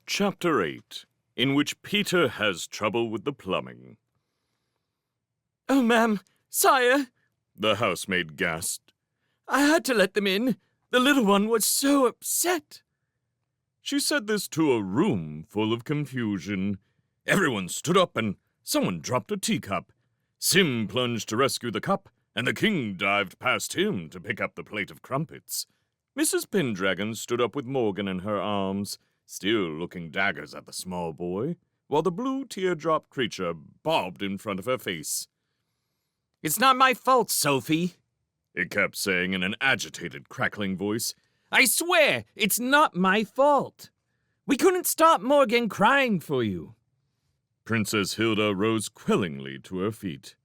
Chapter 8, in which Peter has trouble with the plumbing. "Oh, ma'am, sire," the housemaid gasped. "I had to let them in. The little one was so upset." She said this to a room full of confusion. Everyone stood up and someone dropped a teacup. Sim plunged to rescue the cup, and the king dived past him to pick up the plate of crumpets. Mrs. Pendragon stood up with Morgan in her arms, still looking daggers at the small boy, while the blue teardrop creature bobbed in front of her face. "It's not my fault, Sophie," it kept saying in an agitated, crackling voice. "I swear, it's not my fault. We couldn't stop Morgan crying for you." Princess Hilda rose quellingly to her feet.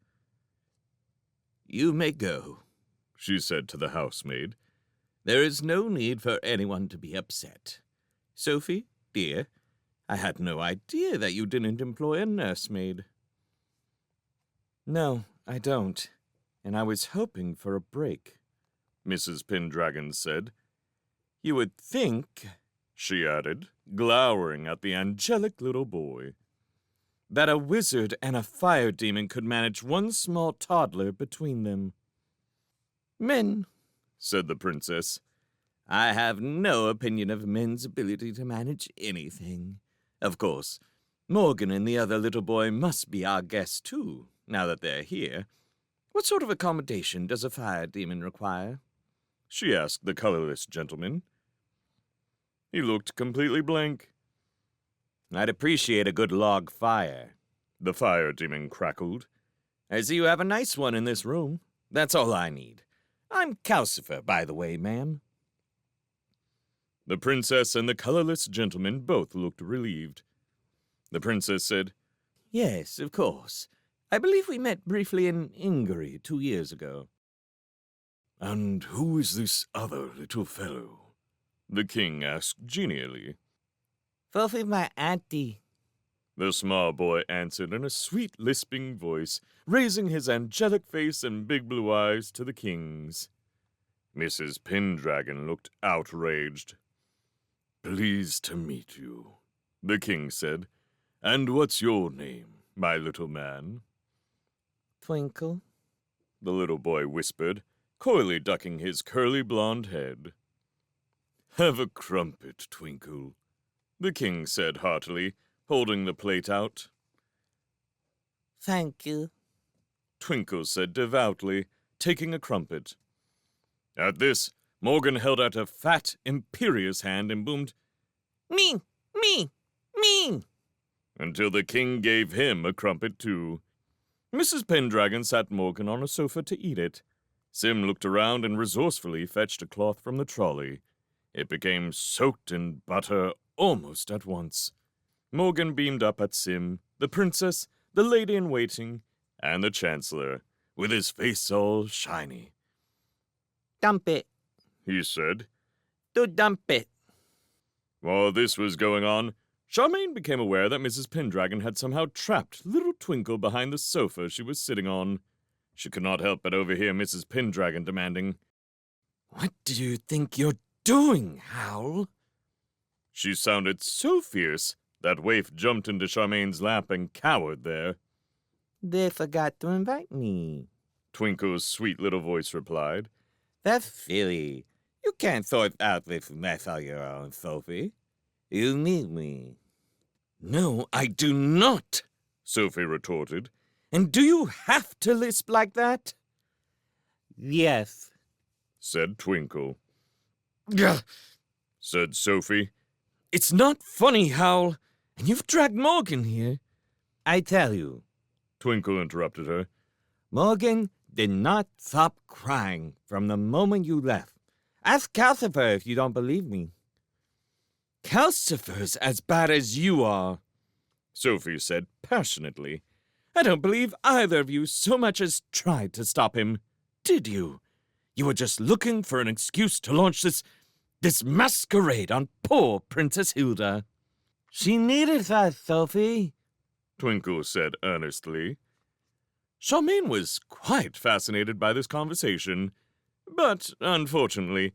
"You may go," she said to the housemaid. "There is no need for anyone to be upset. Sophie, dear, I had no idea that you didn't employ a nursemaid." "No, I don't, and I was hoping for a break," Mrs. Pendragon said. "You would think," she added, glowering at the angelic little boy, "that a wizard and a fire demon could manage one small toddler between them." "Men," said the princess. "I have no opinion of men's ability to manage anything. Of course, Morgan and the other little boy must be our guests, too, now that they're here. What sort of accommodation does a fire demon require?" she asked the colorless gentleman. He looked completely blank. "I'd appreciate a good log fire," the fire demon crackled. "I see you have a nice one in this room. That's all I need. I'm Calcifer, by the way, ma'am." The princess and the colorless gentleman both looked relieved. The princess said, "Yes, of course. I believe we met briefly in Ingery 2 years ago." "And who is this other little fellow?" the king asked genially. "Sophie, my auntie," the small boy answered in a sweet, lisping voice, raising his angelic face and big blue eyes to the king's. Mrs. Pendragon looked outraged. "Pleased to meet you," the king said. "And what's your name, my little man?" "Twinkle," the little boy whispered, coyly ducking his curly blonde head. "Have a crumpet, Twinkle," the king said heartily, holding the plate out. "Thank you," Twinkle said devoutly, taking a crumpet. At this, Morgan held out a fat, imperious hand and boomed, "Me, me, me," until the king gave him a crumpet too. Mrs. Pendragon sat Morgan on a sofa to eat it. Sim looked around and resourcefully fetched a cloth from the trolley. It became soaked in butter almost at once. Morgan beamed up at Sim, the princess, the lady-in-waiting, and the chancellor, with his face all shiny. "Dump it," he said. "Do dump it." While this was going on, Charmaine became aware that Mrs. Pendragon had somehow trapped little Twinkle behind the sofa she was sitting on. She could not help but overhear Mrs. Pendragon demanding, "What do you think you're doing, Howl?" She sounded so fierce that Waif jumped into Charmaine's lap and cowered there. "They forgot to invite me," Twinkle's sweet little voice replied. "That's silly. You can't sort out this mess on your own, Sophie. You need me." "No, I do not," Sophie retorted. "And do you have to lisp like that?" "Yes," said Twinkle. "Ugh," said Sophie. "It's not funny, Howl, and you've dragged Morgan here." "I tell you," Twinkle interrupted her. "Morgan did not stop crying from the moment you left. Ask Calcifer if you don't believe me." "Calcifer's as bad as you are," Sophie said passionately. "I don't believe either of you so much as tried to stop him. Did you? You were just looking for an excuse to launch this masquerade on poor Princess Hilda." "She needed us, Sophie," Twinkle said earnestly. Charmaine was quite fascinated by this conversation, but, unfortunately,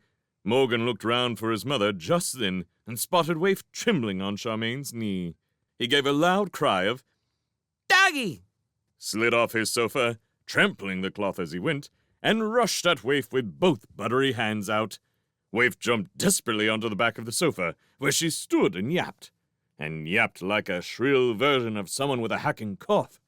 Morgan looked round for his mother just then and spotted Waif trembling on Charmaine's knee. He gave a loud cry of, "Doggy!" slid off his sofa, trampling the cloth as he went, and rushed at Waif with both buttery hands out. Waif jumped desperately onto the back of the sofa, where she stood and yapped like a shrill version of someone with a hacking cough.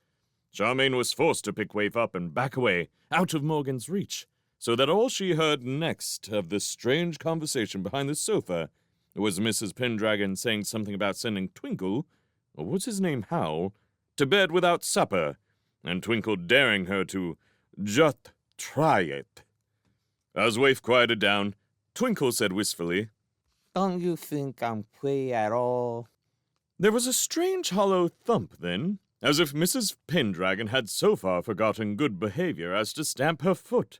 Charmaine was forced to pick Waif up and back away, out of Morgan's reach, so that all she heard next of this strange conversation behind the sofa was Mrs. Pendragon saying something about sending Twinkle, or was his name Hal, to bed without supper, and Twinkle daring her to just try it. As Waif quieted down, Twinkle said wistfully, "Don't you think I'm pretty at all?" There was a strange hollow thump then, as if Mrs. Pendragon had so far forgotten good behavior as to stamp her foot.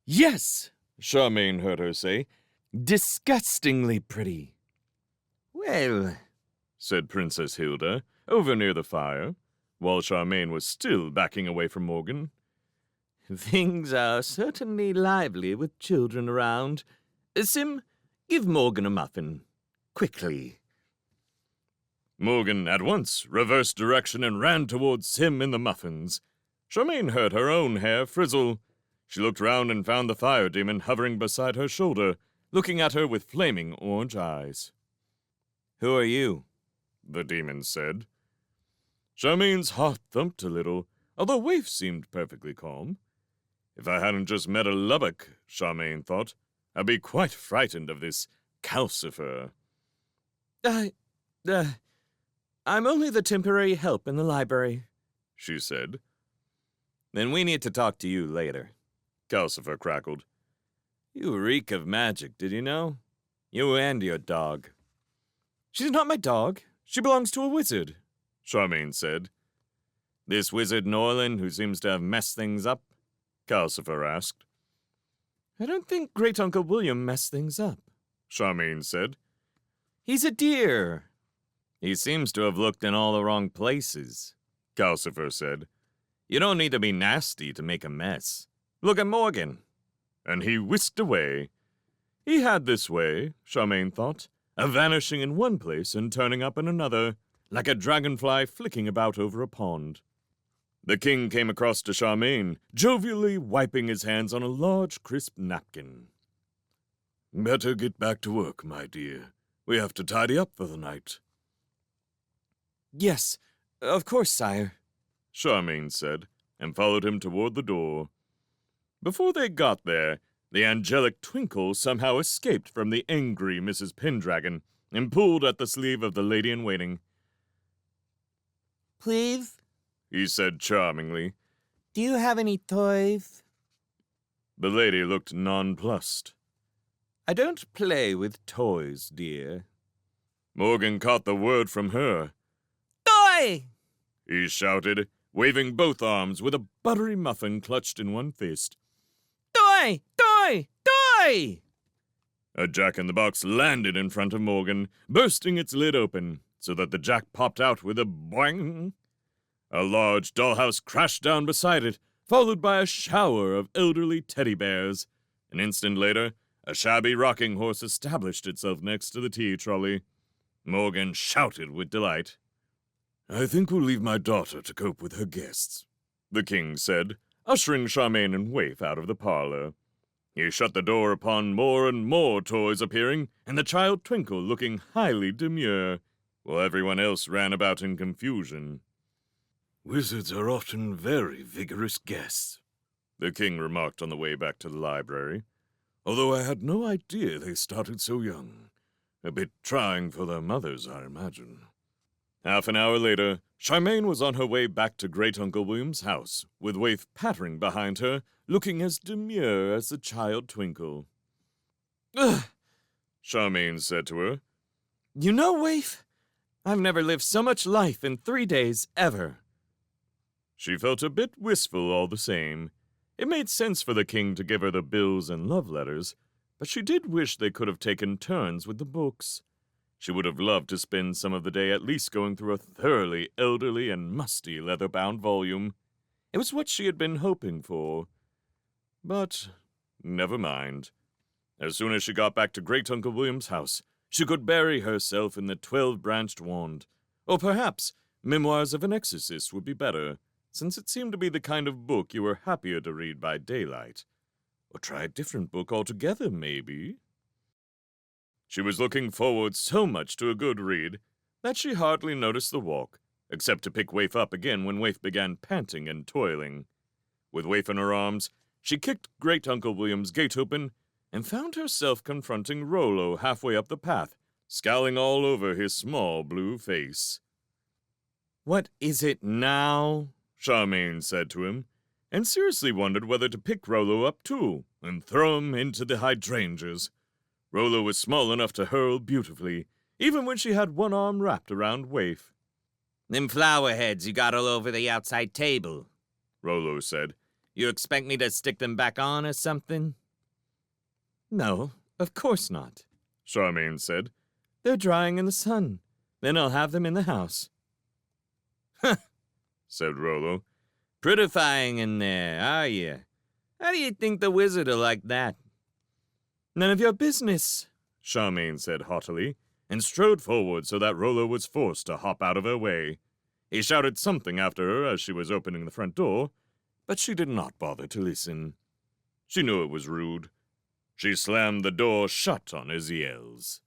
"Yes," Charmaine heard her say, "disgustingly pretty." "Well," said Princess Hilda, over near the fire, while Charmaine was still backing away from Morgan, "things are certainly lively with children around. Sim, give Morgan a muffin. Quickly." Morgan at once reversed direction and ran towards Sim and the muffins. Charmaine heard her own hair frizzle. She looked round and found the fire demon hovering beside her shoulder, looking at her with flaming orange eyes. "Who are you?" the demon said. Charmaine's heart thumped a little, although Waif seemed perfectly calm. If I hadn't just met a Lubbock, Charmaine thought, I'd be quite frightened of this Calcifer. I'm only the temporary help in the library," she said. "Then we need to talk to you later," Calcifer crackled. "You reek of magic, did you know? You and your dog." "She's not my dog. She belongs to a wizard," Charmaine said. "This wizard Norland who seems to have messed things up?" Calcifer asked. "I don't think Great-Uncle William messed things up," Charmaine said. "He's a dear. He seems to have looked in all the wrong places," Calcifer said. "You don't need to be nasty to make a mess. Look at Morgan." And he whisked away. He had this way, Charmaine thought, of vanishing in one place and turning up in another, like a dragonfly flicking about over a pond. The king came across to Charmaine, jovially wiping his hands on a large, crisp napkin. "Better get back to work, my dear. We have to tidy up for the night." "Yes, of course, sire," Charmaine said, and followed him toward the door. Before they got there, the angelic Twinkle somehow escaped from the angry Mrs. Pendragon and pulled at the sleeve of the lady-in-waiting. "Please?" he said charmingly. "Do you have any toys?" The lady looked nonplussed. "I don't play with toys, dear." Morgan caught the word from her. "Toy!" he shouted, waving both arms with a buttery muffin clutched in one fist. "Toy! Toy! Toy!" A jack-in-the-box landed in front of Morgan, bursting its lid open, so that the jack popped out with a boing. A large dollhouse crashed down beside it, followed by a shower of elderly teddy bears. An instant later, a shabby rocking horse established itself next to the tea trolley. Morgan shouted with delight. "I think we'll leave my daughter to cope with her guests," the king said, ushering Charmaine and Waif out of the parlor. He shut the door upon more and more toys appearing, and the child Twinkle looking highly demure, while everyone else ran about in confusion. "Wizards are often very vigorous guests," the king remarked on the way back to the library, "although I had no idea they started so young. A bit trying for their mothers, I imagine." Half an hour later, Charmaine was on her way back to Great-Uncle William's house, with Waif pattering behind her, looking as demure as the child Twinkle. "Ugh!" Charmaine said to her. "You know, Waif, I've never lived so much life in 3 days ever." She felt a bit wistful all the same. It made sense for the king to give her the bills and love letters, but she did wish they could have taken turns with the books. She would have loved to spend some of the day at least going through a thoroughly elderly and musty leather-bound volume. It was what she had been hoping for. But never mind. As soon as she got back to Great-Uncle William's house, she could bury herself in the 12-branched wand. Or perhaps Memoirs of an Exorcist would be better, since it seemed to be the kind of book you were happier to read by daylight. Or try a different book altogether, maybe. She was looking forward so much to a good read that she hardly noticed the walk, except to pick Waif up again when Waif began panting and toiling. With Waif in her arms, she kicked Great-Uncle William's gate open and found herself confronting Rollo halfway up the path, scowling all over his small blue face. "What is it now?" Charmaine said to him, and seriously wondered whether to pick Rollo up too and throw him into the hydrangeas. Rollo was small enough to hurl beautifully, even when she had one arm wrapped around Waif. "Them flower heads you got all over the outside table," Rollo said. "You expect me to stick them back on or something?" "No, of course not," Charmaine said. "They're drying in the sun. Then I'll have them in the house." "Huh," said Rollo. "Prettifying in there, are you? How do you think the wizard'll like that?" "None of your business," Charmaine said haughtily, and strode forward so that Rollo was forced to hop out of her way. He shouted something after her as she was opening the front door, but she did not bother to listen. She knew it was rude. She slammed the door shut on his yells.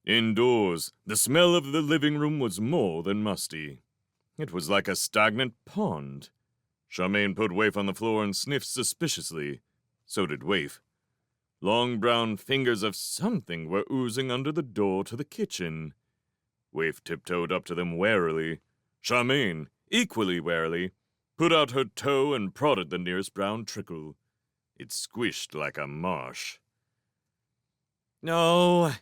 Indoors, the smell of the living room was more than musty. It was like a stagnant pond. Charmaine put Waif on the floor and sniffed suspiciously. So did Waif. Long brown fingers of something were oozing under the door to the kitchen. Waif tiptoed up to them warily. Charmaine, equally warily, put out her toe and prodded the nearest brown trickle. It squished like a marsh. "No,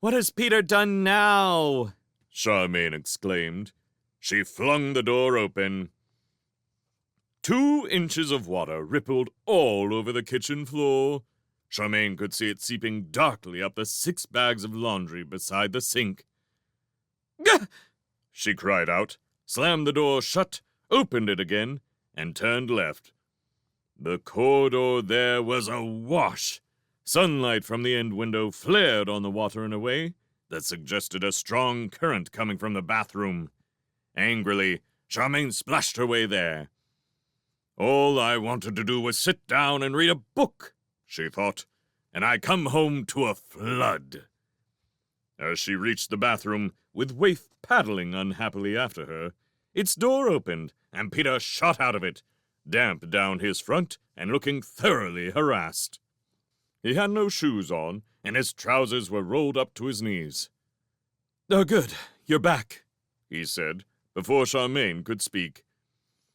what has Peter done now?" Charmaine exclaimed. She flung the door open. 2 inches of water rippled all over the kitchen floor. Charmaine could see it seeping darkly up the 6 bags of laundry beside the sink. "Gah!" she cried out, slammed the door shut, opened it again, and turned left. The corridor there was awash. Sunlight from the end window flared on the water in a way that suggested a strong current coming from the bathroom. Angrily, Charmaine splashed her way there. All I wanted to do was sit down and read a book, she thought, and I come home to a flood. As she reached the bathroom, with Waif paddling unhappily after her, its door opened, and Peter shot out of it, damp down his front and looking thoroughly harassed. He had no shoes on, and his trousers were rolled up to his knees. "Oh, good, you're back," he said, before Charmaine could speak.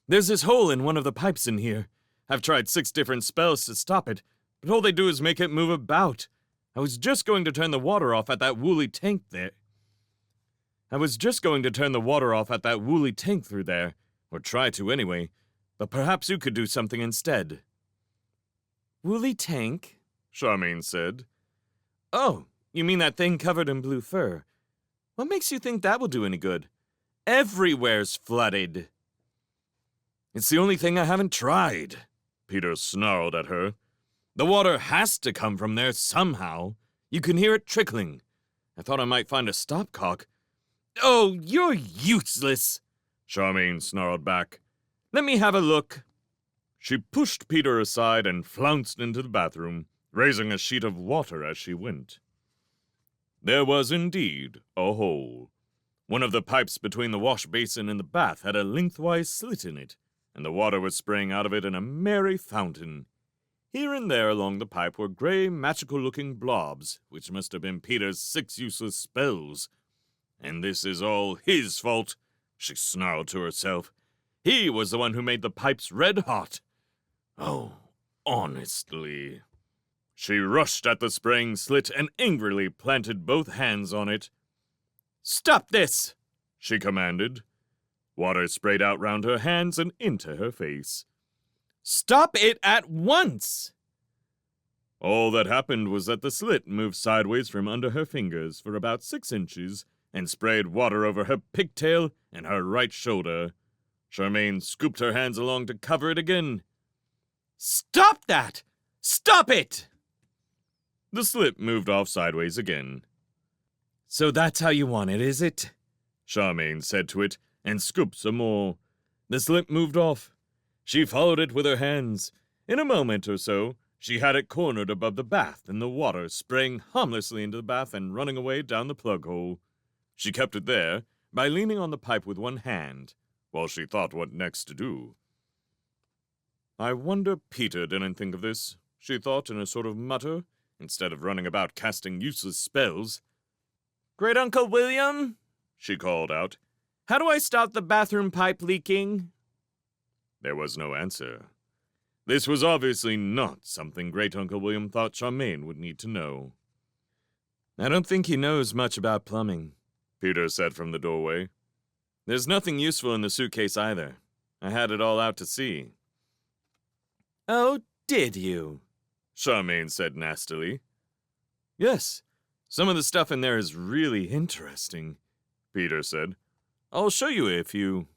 "There's this hole in one of the pipes in here. I've tried 6 different spells to stop it, but all they do is make it move about. I was just going to turn the water off at that woolly tank through there, or try to anyway, but perhaps you could do something instead." "Woolly tank?" Charmaine said. "Oh, you mean that thing covered in blue fur. What makes you think that will do any good? Everywhere's flooded." "It's the only thing I haven't tried," Peter snarled at her. "The water has to come from there somehow. You can hear it trickling. I thought I might find a stopcock." "Oh, you're useless," Charmaine snarled back. "Let me have a look." She pushed Peter aside and flounced into the bathroom, raising a sheet of water as she went. There was indeed a hole. One of the pipes between the wash basin and the bath had a lengthwise slit in it, and the water was spraying out of it in a merry fountain. Here and there along the pipe were gray, magical-looking blobs, which must have been Peter's 6 useless spells. "And this is all his fault," she snarled to herself. "He was the one who made the pipes red-hot. Oh, honestly." She rushed at the spraying slit and angrily planted both hands on it. "Stop this!" she commanded. Water sprayed out round her hands and into her face. "Stop it at once!" All that happened was that the slit moved sideways from under her fingers for about 6 inches and sprayed water over her pigtail and her right shoulder. Charmaine scooped her hands along to cover it again. "Stop that! Stop it!" The slit moved off sideways again. So that's how you want it, is it? Charmaine said to it, and scooped some more. The slit moved off. She followed it with her hands. In a moment or so, she had it cornered above the bath, and the water spraying harmlessly into the bath and running away down the plug hole. She kept it there by leaning on the pipe with one hand, while she thought what next to do. I wonder Peter didn't think of this, she thought in a sort of mutter, instead of running about casting useless spells. Great Uncle William, she called out. How do I stop the bathroom pipe leaking? There was no answer. This was obviously not something Great Uncle William thought Charmaine would need to know. I don't think he knows much about plumbing, Peter said from the doorway. There's nothing useful in the suitcase either. I had it all out to sea. Oh, did you? Charmaine said nastily. Yes, some of the stuff in there is really interesting, Peter said. I'll show you if you...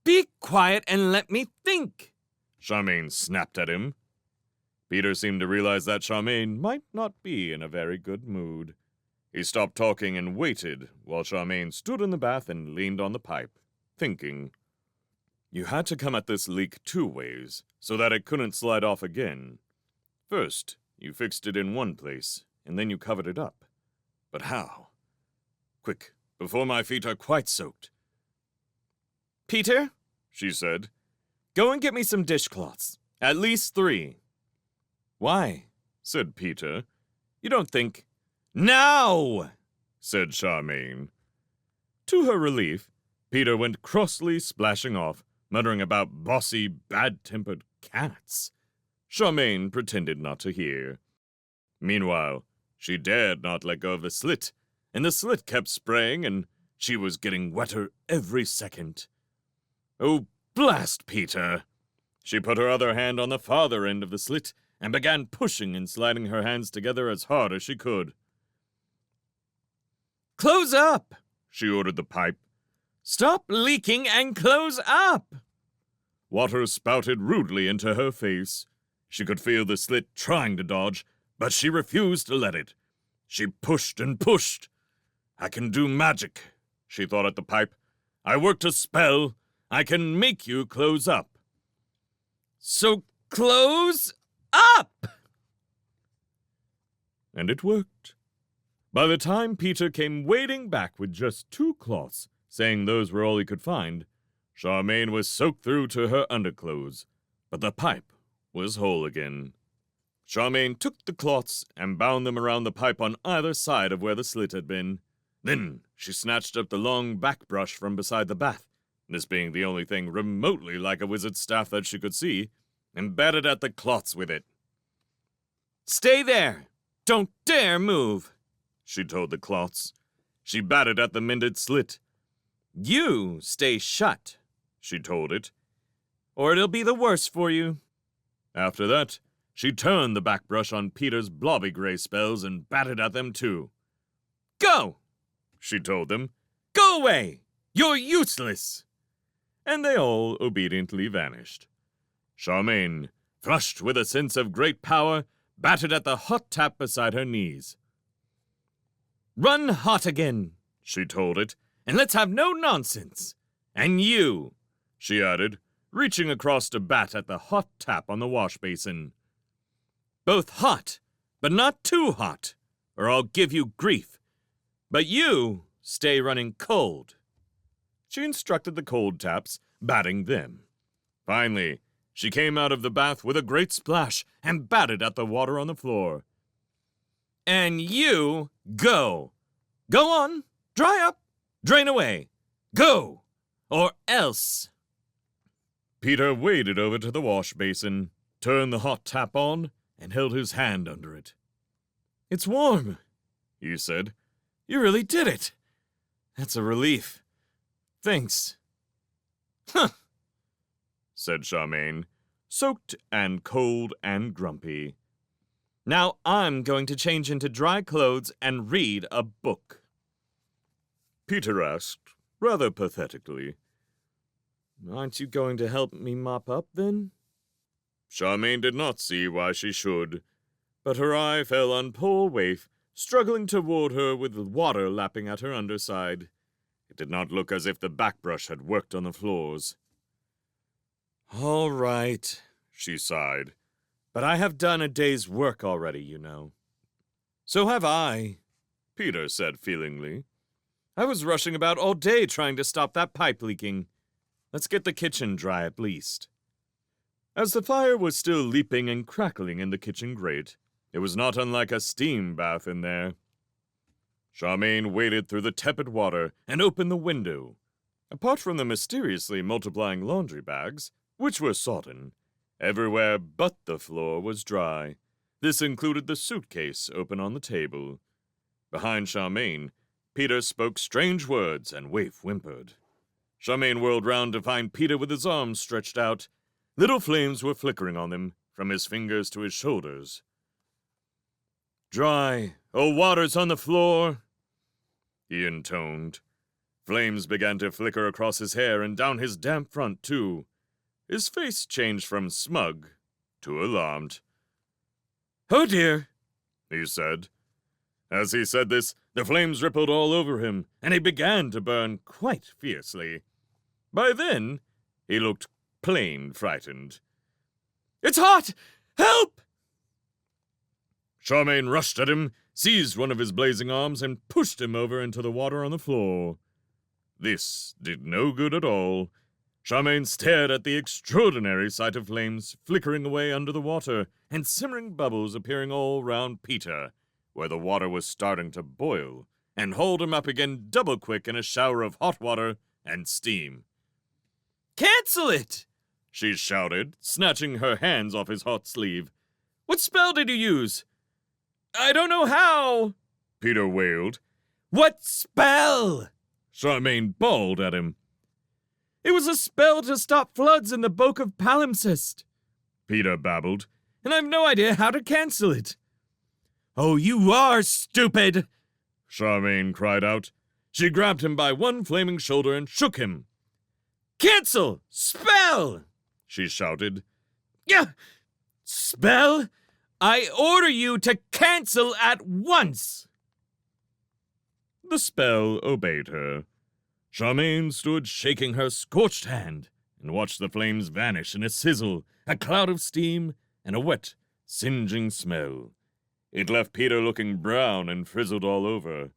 Be quiet and let me think, Charmaine snapped at him. Peter seemed to realize that Charmaine might not be in a very good mood. He stopped talking and waited while Charmaine stood in the bath and leaned on the pipe, thinking. You had to come at this leak 2 ways, so that it couldn't slide off again. First, you fixed it in one place, and then you covered it up. But how? Quick, before my feet are quite soaked. Peter, she said, go and get me some dishcloths. At least 3. Why? Said Peter. You don't think... Now! Said Charmaine. To her relief, Peter went crossly splashing off, muttering about bossy, bad-tempered cats. Charmaine pretended not to hear. Meanwhile, she dared not let go of the slit, and the slit kept spraying, and she was getting wetter every second. Oh, blast Peter! She put her other hand on the farther end of the slit and began pushing and sliding her hands together as hard as she could. Close up, she ordered the pipe. Stop leaking and close up! Water spouted rudely into her face. She could feel the slit trying to dodge, but she refused to let it. She pushed and pushed. I can do magic, she thought at the pipe. I worked a spell. I can make you close up. So close up! And it worked. By the time Peter came wading back with just 2 cloths, saying those were all he could find, Charmaine was soaked through to her underclothes, but the pipe was whole again. Charmaine took the cloths and bound them around the pipe on either side of where the slit had been. Then she snatched up the long back brush from beside the bath, this being the only thing remotely like a wizard's staff that she could see, and batted at the cloths with it. Stay there! Don't dare move! She told the cloths. She batted at the mended slit. You stay shut, she told it. Or it'll be the worse for you. After that, she turned the back brush on Peter's blobby gray spells and batted at them too. Go, she told them. Go away! You're useless! And they all obediently vanished. Charmaine, flushed with a sense of great power, batted at the hot tap beside her knees. Run hot again, she told it, and let's have no nonsense. And you, she added, reaching across to bat at the hot tap on the wash basin. Both hot, but not too hot, or I'll give you grief. But you stay running cold. She instructed the cold taps, batting them. Finally, she came out of the bath with a great splash and batted at the water on the floor. And you go. Go on, dry up, drain away. Go, or else. Peter waded over to the wash basin, turned the hot tap on, and held his hand under it. It's warm, he said. You really did it. That's a relief. Thanks. Huh, said Charmaine, soaked and cold and grumpy. Now I'm going to change into dry clothes and read a book. Peter asked, rather pathetically. Aren't you going to help me mop up, then? Charmaine did not see why she should. But her eye fell on poor Waif, struggling toward her with water lapping at her underside. It did not look as if the backbrush had worked on the floors. All right, she sighed. But I have done a day's work already, you know. So have I, Peter said feelingly. I was rushing about all day trying to stop that pipe leaking. Let's get the kitchen dry at least. As the fire was still leaping and crackling in the kitchen grate, it was not unlike a steam bath in there. Charmaine waded through the tepid water and opened the window. Apart from the mysteriously multiplying laundry bags, which were sodden, everywhere but the floor was dry. This included the suitcase open on the table. Behind Charmaine, Peter spoke strange words and Waif whimpered. Charmaine whirled round to find Peter with his arms stretched out. Little flames were flickering on them, from his fingers to his shoulders. "Dry! Oh, water's on the floor!" he intoned. Flames began to flicker across his hair and down his damp front, too. His face changed from smug to alarmed. "Oh, dear," he said. As he said this, the flames rippled all over him, and he began to burn quite fiercely. By then, he looked plain frightened. "It's hot! Help!" Charmaine rushed at him, seized one of his blazing arms, and pushed him over into the water on the floor. This did no good at all. Charmaine stared at the extraordinary sight of flames flickering away under the water and simmering bubbles appearing all round Peter, where the water was starting to boil, and hauled him up again double quick in a shower of hot water and steam. "Cancel it!" she shouted, snatching her hands off his hot sleeve. "What spell did you use?" "I don't know how," Peter wailed. "What spell?" Charmaine bawled at him. "It was a spell to stop floods in the Book of Palimpsest," Peter babbled, "and I've no idea how to cancel it." "Oh, you are stupid!" Charmaine cried out. She grabbed him by one flaming shoulder and shook him. "Cancel! Spell!" she shouted. "Yeah! Spell? I order you to cancel at once!" The spell obeyed her. Charmaine stood shaking her scorched hand and watched the flames vanish in a sizzle, a cloud of steam, and a wet, singeing smell. It left Peter looking brown and frizzled all over.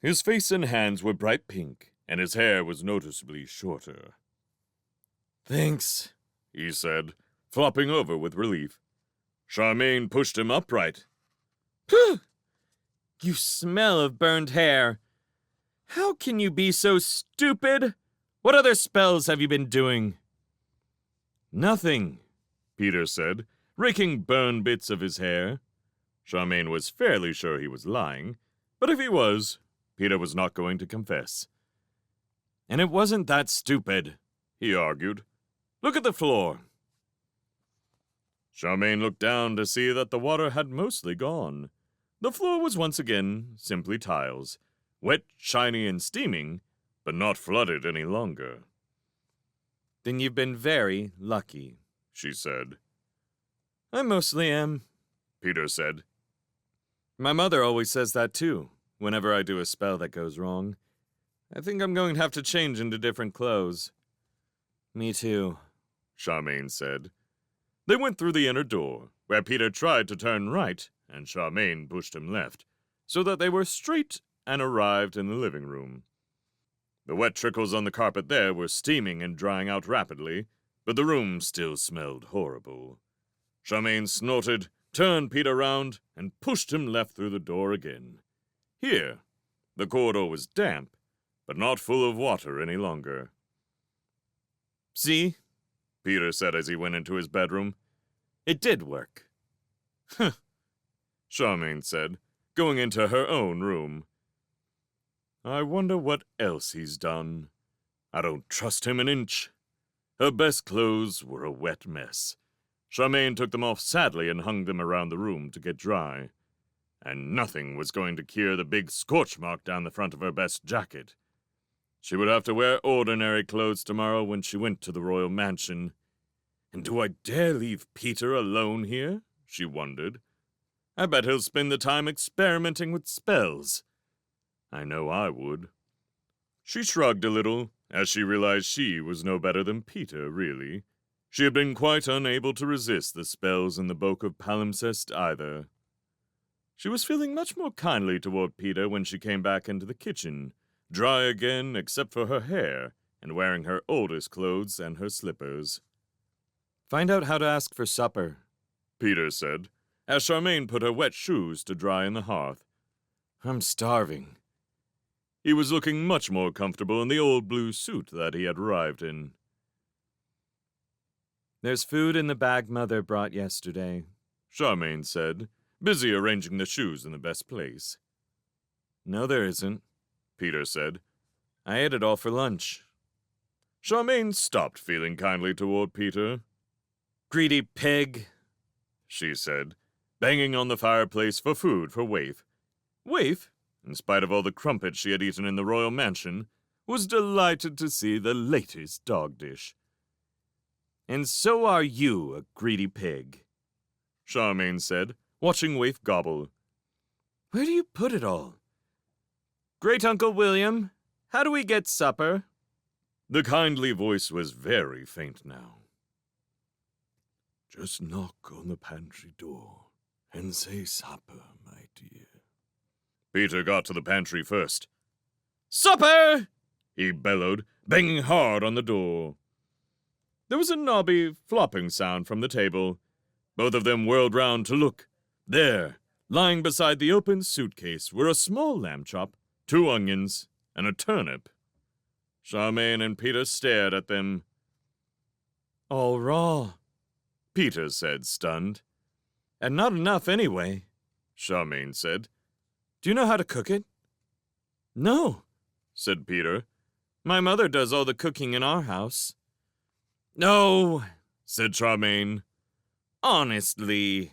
His face and hands were bright pink, and his hair was noticeably shorter. "Thanks," he said, flopping over with relief. Charmaine pushed him upright. "Phew! You smell of burned hair. How can you be so stupid? What other spells have you been doing?" "Nothing," Peter said, raking burned bits of his hair. Charmaine was fairly sure he was lying, but if he was, Peter was not going to confess. "And it wasn't that stupid," he argued. "Look at the floor." Charmaine looked down to see that the water had mostly gone. The floor was once again simply tiles, wet, shiny, and steaming, but not flooded any longer. "Then you've been very lucky," she said. "I mostly am," Peter said. "My mother always says that too, whenever I do a spell that goes wrong. I think I'm going to have to change into different clothes." "Me too," Charmaine said. They went through the inner door, where Peter tried to turn right, and Charmaine pushed him left, so that they were straight and arrived in the living room. The wet trickles on the carpet there were steaming and drying out rapidly, but the room still smelled horrible. Charmaine snorted, turned Peter round, and pushed him left through the door again. Here, the corridor was damp, but not full of water any longer. "See?" Peter said as he went into his bedroom. "It did work." "Huh," Charmaine said, going into her own room. "I wonder what else he's done. I don't trust him an inch." Her best clothes were a wet mess. Charmaine took them off sadly and hung them around the room to get dry. And nothing was going to cure the big scorch mark down the front of her best jacket. She would have to wear ordinary clothes tomorrow when she went to the royal mansion. And do I dare leave Peter alone here? She wondered. I bet he'll spend the time experimenting with spells. I know I would. She shrugged a little, as she realized she was no better than Peter, really. She had been quite unable to resist the spells in the Book of Palimpsest either. She was feeling much more kindly toward Peter when she came back into the kitchen, dry again except for her hair, and wearing her oldest clothes and her slippers. Find out how to ask for supper, Peter said, as Charmaine put her wet shoes to dry in the hearth. I'm starving. He was looking much more comfortable in the old blue suit that he had arrived in. There's food in the bag Mother brought yesterday, Charmaine said, busy arranging the shoes in the best place. No, there isn't, Peter said. I ate it all for lunch. Charmaine stopped feeling kindly toward Peter. Greedy pig, she said, banging on the fireplace for food for Waif. Waif, in spite of all the crumpets she had eaten in the royal mansion, was delighted to see the latest dog dish. And so are you, a greedy pig, Charmaine said, watching Waif gobble. Where do you put it all? Great Uncle William, how do we get supper? The kindly voice was very faint now. Just knock on the pantry door and say supper, my dear. Peter got to the pantry first. Supper! He bellowed, banging hard on the door. There was a knobby, flopping sound from the table. Both of them whirled round to look. There, lying beside the open suitcase, were a small lamb chop, 2 onions, and a turnip. Charmaine and Peter stared at them. All raw, Peter said, stunned. And not enough anyway, Charmaine said. Do you know how to cook it? No, said Peter. My mother does all the cooking in our house. No, said Charmaine. Honestly,